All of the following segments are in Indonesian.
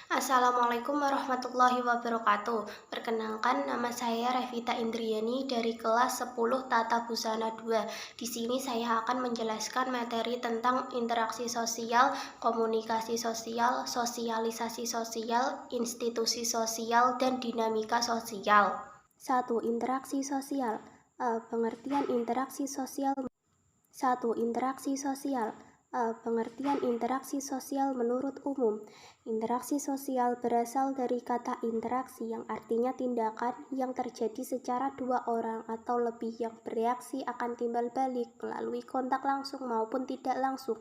Assalamualaikum warahmatullahi wabarakatuh. Perkenalkan, nama saya Revita Indriani dari kelas 10 Tata Busana 2. Di sini saya akan menjelaskan materi tentang interaksi sosial, komunikasi sosial, sosialisasi sosial, institusi sosial, dan dinamika sosial. 1. Interaksi sosial. Pengertian interaksi sosial. 1. Interaksi sosial. Pengertian interaksi sosial menurut umum. Interaksi sosial berasal dari kata interaksi yang artinya tindakan yang terjadi secara dua orang atau lebih yang bereaksi akan timbal balik melalui kontak langsung maupun tidak langsung.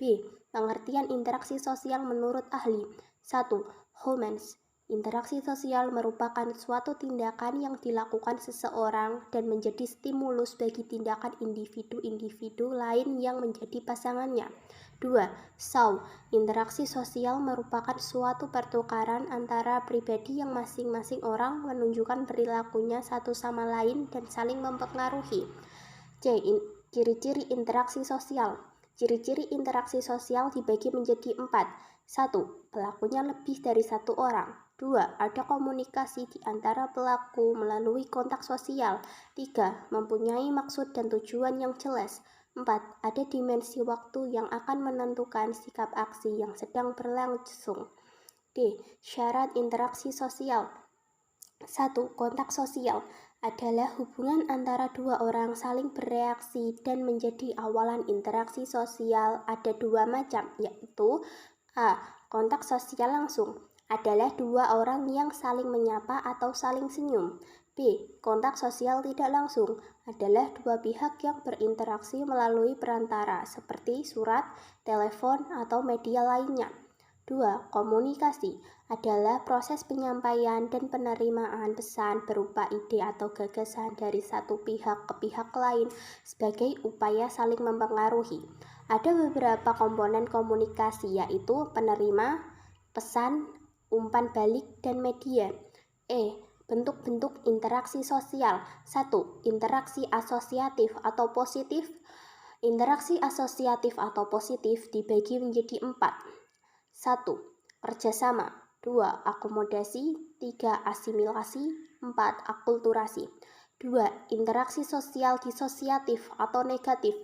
B. Pengertian interaksi sosial menurut ahli. 1. Humans. Interaksi sosial merupakan suatu tindakan yang dilakukan seseorang dan menjadi stimulus bagi tindakan individu-individu lain yang menjadi pasangannya. 2. Saw. Interaksi sosial merupakan suatu pertukaran antara pribadi yang masing-masing orang menunjukkan perilakunya satu sama lain dan saling mempengaruhi. C. Ciri-ciri interaksi sosial. Ciri-ciri interaksi sosial dibagi menjadi 4. 1. Pelakunya lebih dari satu orang. 2. Ada komunikasi di antara pelaku melalui kontak sosial. 3. Mempunyai maksud dan tujuan yang jelas. 4. Ada dimensi waktu yang akan menentukan sikap aksi yang sedang berlangsung. D. Syarat interaksi sosial. 1. Kontak sosial adalah hubungan antara dua orang saling bereaksi dan menjadi awalan interaksi sosial. Ada dua macam, yaitu A. Kontak sosial langsung adalah dua orang yang saling menyapa atau saling senyum. B. Kontak sosial tidak langsung adalah dua pihak yang berinteraksi melalui perantara seperti surat, telepon, atau media lainnya. 2. Komunikasi adalah proses penyampaian dan penerimaan pesan berupa ide atau gagasan dari satu pihak ke pihak lain sebagai upaya saling mempengaruhi. Ada beberapa komponen komunikasi, yaitu penerima, pesan, umpan balik, dan media. Bentuk-bentuk interaksi sosial. 1. Interaksi asosiatif atau positif. Interaksi asosiatif atau positif dibagi menjadi 4. 1. Kerjasama. 2. Akomodasi. 3. Asimilasi. 4. Akulturasi. 2. Interaksi sosial disosiatif atau negatif.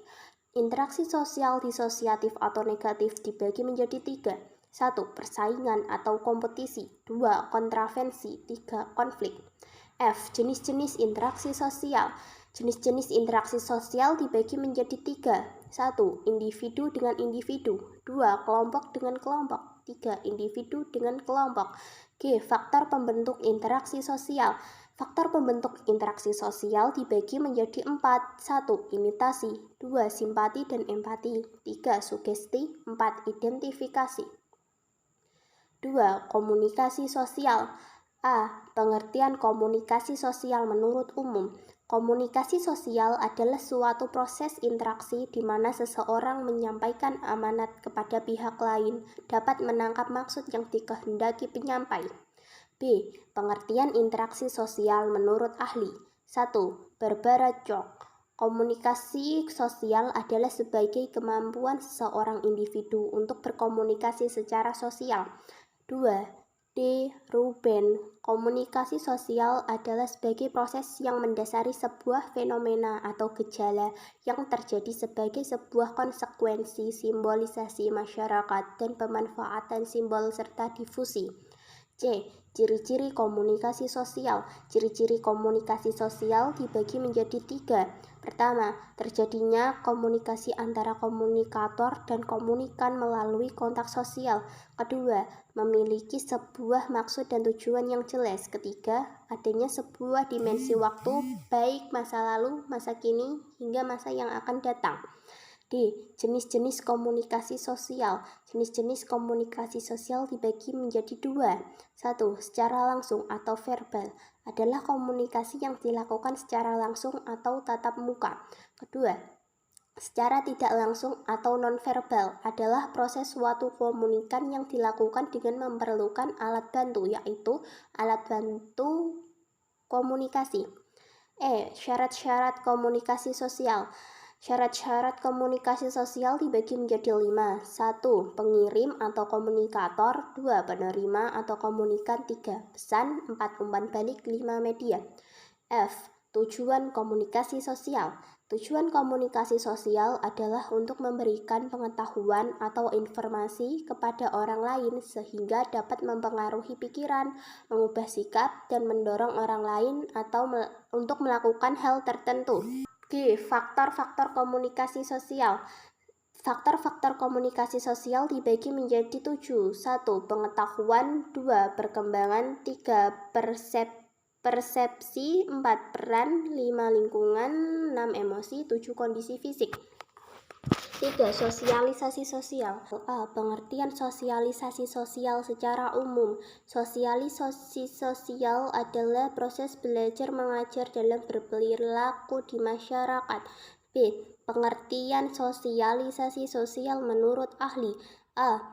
Interaksi sosial disosiatif atau negatif dibagi menjadi 3. 1. Persaingan atau kompetisi. 2. Kontravensi. 3. Konflik. F. Jenis-jenis interaksi sosial. Jenis-jenis interaksi sosial dibagi menjadi 3. 1. Individu dengan individu. 2. Kelompok dengan kelompok. 3. Individu dengan kelompok. G. Faktor pembentuk interaksi sosial. Faktor pembentuk interaksi sosial dibagi menjadi 4. 1. Imitasi. 2. Simpati dan empati. 3. Sugesti. 4. Identifikasi. 2. Komunikasi sosial. A. Pengertian komunikasi sosial menurut umum. Komunikasi sosial adalah suatu proses interaksi di mana seseorang menyampaikan amanat kepada pihak lain, dapat menangkap maksud yang dikehendaki penyampai. B. Pengertian interaksi sosial menurut ahli. 1. Barbara Jock. Komunikasi sosial adalah sebagai kemampuan seseorang individu untuk berkomunikasi secara sosial. 2. D. Ruben. Komunikasi sosial adalah sebagai proses yang mendasari sebuah fenomena atau gejala yang terjadi sebagai sebuah konsekuensi simbolisasi masyarakat dan pemanfaatan simbol serta difusi. C. Ciri-ciri komunikasi sosial. Ciri-ciri komunikasi sosial dibagi menjadi 3. Pertama, terjadinya komunikasi antara komunikator dan komunikan melalui kontak sosial. Kedua, memiliki sebuah maksud dan tujuan yang jelas. Ketiga, adanya sebuah dimensi waktu, baik masa lalu, masa kini, hingga masa yang akan datang. D. Jenis-jenis komunikasi sosial. Jenis-jenis komunikasi sosial dibagi menjadi 2. 1. Secara langsung atau verbal adalah komunikasi yang dilakukan secara langsung atau tatap muka. Kedua, secara tidak langsung atau nonverbal adalah proses suatu komunikan yang dilakukan dengan memerlukan alat bantu, yaitu alat bantu komunikasi. Syarat-syarat komunikasi sosial. Syarat-syarat komunikasi sosial dibagi menjadi 5. 1. Pengirim atau komunikator. 2. Penerima atau komunikan. 3. Pesan. 4. Umpan balik. 5. Media. F. Tujuan komunikasi sosial. Tujuan komunikasi sosial adalah untuk memberikan pengetahuan atau informasi kepada orang lain sehingga dapat mempengaruhi pikiran, mengubah sikap, dan mendorong orang lain atau untuk melakukan hal tertentu. G. Faktor-faktor komunikasi sosial. Faktor-faktor komunikasi sosial dibagi menjadi 7. 1. Pengetahuan. 2. Perkembangan. 3. Persepsi. 4. Peran. 5. Lingkungan. 6. Emosi. 7. Kondisi fisik. 3. Sosialisasi sosial. A. Pengertian sosialisasi sosial secara umum. Sosialisasi sosial adalah proses belajar mengajar dalam berperilaku di masyarakat. B. Pengertian sosialisasi sosial menurut ahli. A.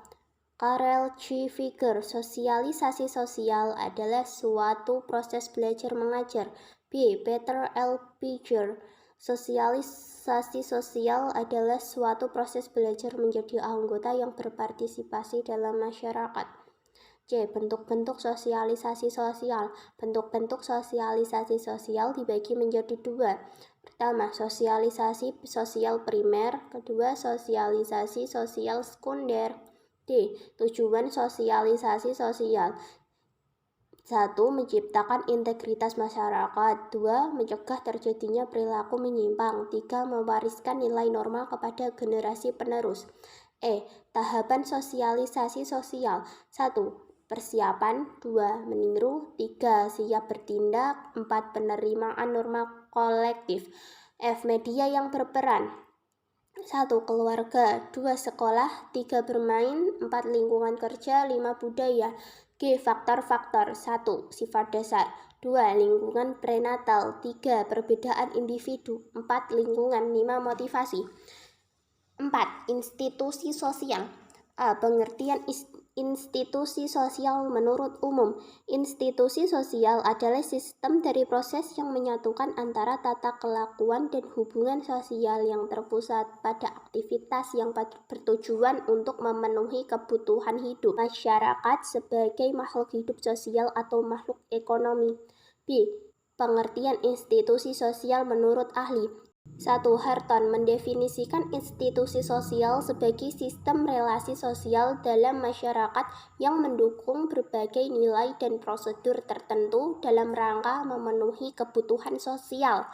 Karel G. Figger. Sosialisasi sosial adalah suatu proses belajar mengajar. B. Peter L. Piger. Sosialisasi sosial adalah suatu proses belajar menjadi anggota yang berpartisipasi dalam masyarakat. C. Bentuk-bentuk sosialisasi sosial. Bentuk-bentuk sosialisasi sosial dibagi menjadi 2. Pertama, sosialisasi sosial primer. Kedua, sosialisasi sosial sekunder. D. Tujuan sosialisasi sosial. 1. Menciptakan integritas masyarakat. 2. Mencegah terjadinya perilaku menyimpang. 3. Mewariskan nilai normal kepada generasi penerus. E. Tahapan sosialisasi sosial. 1. Persiapan. 2. Meniru. 3. Siap bertindak. 4. Penerimaan norma kolektif. F. Media yang berperan. 1. Keluarga. 2. Sekolah. 3. Bermain. 4. Lingkungan kerja. 5. Budaya. G. Faktor-faktor. 1. Sifat dasar. 2. Lingkungan prenatal. 3. Perbedaan individu. 4. Lingkungan. 5. Motivasi. 4. Institusi sosial. A. Pengertian institusi sosial menurut umum. Institusi sosial adalah sistem dari proses yang menyatukan antara tata kelakuan dan hubungan sosial yang terpusat pada aktivitas yang bertujuan untuk memenuhi kebutuhan hidup masyarakat sebagai makhluk hidup sosial atau makhluk ekonomi. B. Pengertian institusi sosial menurut ahli. 1. Harton mendefinisikan institusi sosial sebagai sistem relasi sosial dalam masyarakat yang mendukung berbagai nilai dan prosedur tertentu dalam rangka memenuhi kebutuhan sosial.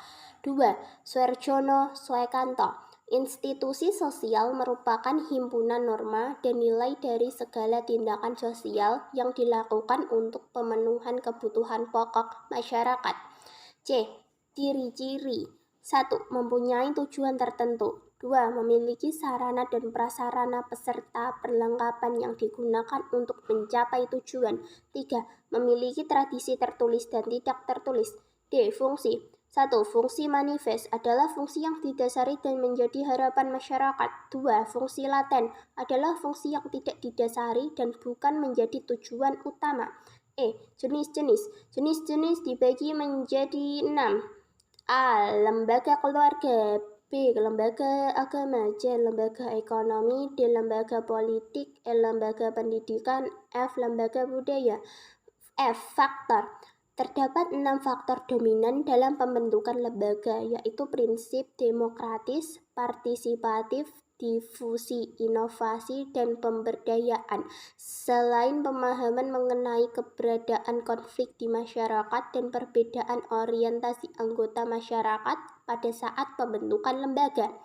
2. Suarjono Swekanto. Institusi sosial merupakan himpunan norma dan nilai dari segala tindakan sosial yang dilakukan untuk pemenuhan kebutuhan pokok masyarakat. C. Ciri-ciri. 1. Mempunyai tujuan tertentu. 2. Memiliki sarana dan prasarana beserta perlengkapan yang digunakan untuk mencapai tujuan. 3. Memiliki tradisi tertulis dan tidak tertulis. D. Fungsi. 1. Fungsi manifest adalah fungsi yang didasari dan menjadi harapan masyarakat. 2. Fungsi laten adalah fungsi yang tidak didasari dan bukan menjadi tujuan utama. E. Jenis-jenis. Jenis-jenis dibagi menjadi 6. A. Lembaga keluarga. B. Lembaga agama. C. Lembaga ekonomi. D. Lembaga politik. E. Lembaga pendidikan. F. Lembaga budaya. F. Faktor. Terdapat 6 faktor dominan dalam pembentukan lembaga, yaitu prinsip demokratis, partisipatif, difusi, inovasi, dan pemberdayaan. Selain pemahaman mengenai keberadaan konflik di masyarakat dan perbedaan orientasi anggota masyarakat pada saat pembentukan lembaga.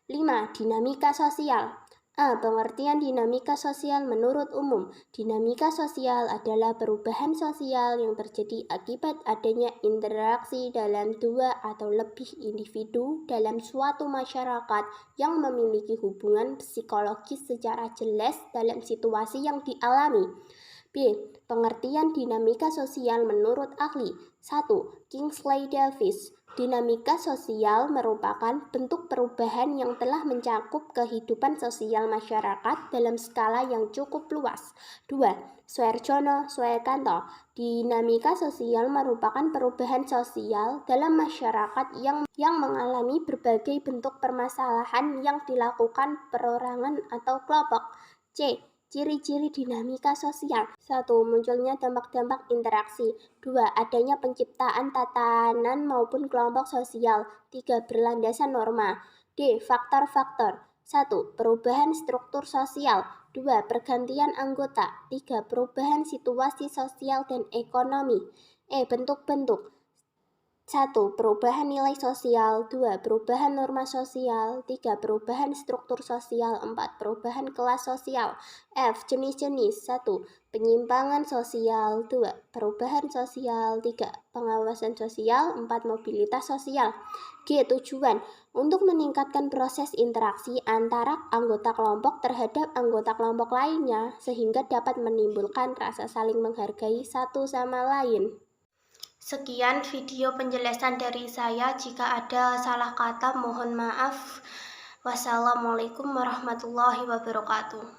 5. Dinamika sosial. A. Pengertian dinamika sosial menurut umum. Dinamika sosial adalah perubahan sosial yang terjadi akibat adanya interaksi dalam 2 atau lebih individu dalam suatu masyarakat yang memiliki hubungan psikologis secara jelas dalam situasi yang dialami. B. Pengertian dinamika sosial menurut ahli. 1. Kingsley Davis. Dinamika sosial merupakan bentuk perubahan yang telah mencakup kehidupan sosial masyarakat dalam skala yang cukup luas. 2. Suarjono Suekanto. Dinamika sosial merupakan perubahan sosial dalam masyarakat yang mengalami berbagai bentuk permasalahan yang dilakukan perorangan atau kelompok. C. Ciri-ciri dinamika sosial. 1. Munculnya dampak-dampak interaksi. 2. Adanya penciptaan tatanan maupun kelompok sosial. 3. Berlandasan norma. D. Faktor-faktor. 1. Perubahan struktur sosial. 2. Pergantian anggota. 3. Perubahan situasi sosial dan ekonomi. Bentuk-bentuk. 1. Perubahan nilai sosial. 2. Perubahan norma sosial. 3. Perubahan struktur sosial. 4. Perubahan kelas sosial. F. Jenis-jenis. 1. Penyimpangan sosial. 2. Perubahan sosial. 3. Pengawasan sosial. 4. Mobilitas sosial. G. Tujuan. Untuk meningkatkan proses interaksi antara anggota kelompok terhadap anggota kelompok lainnya, sehingga dapat menimbulkan rasa saling menghargai satu sama lain. Sekian video penjelasan dari saya. Jika ada salah kata, mohon maaf. Wassalamualaikum warahmatullahi wabarakatuh.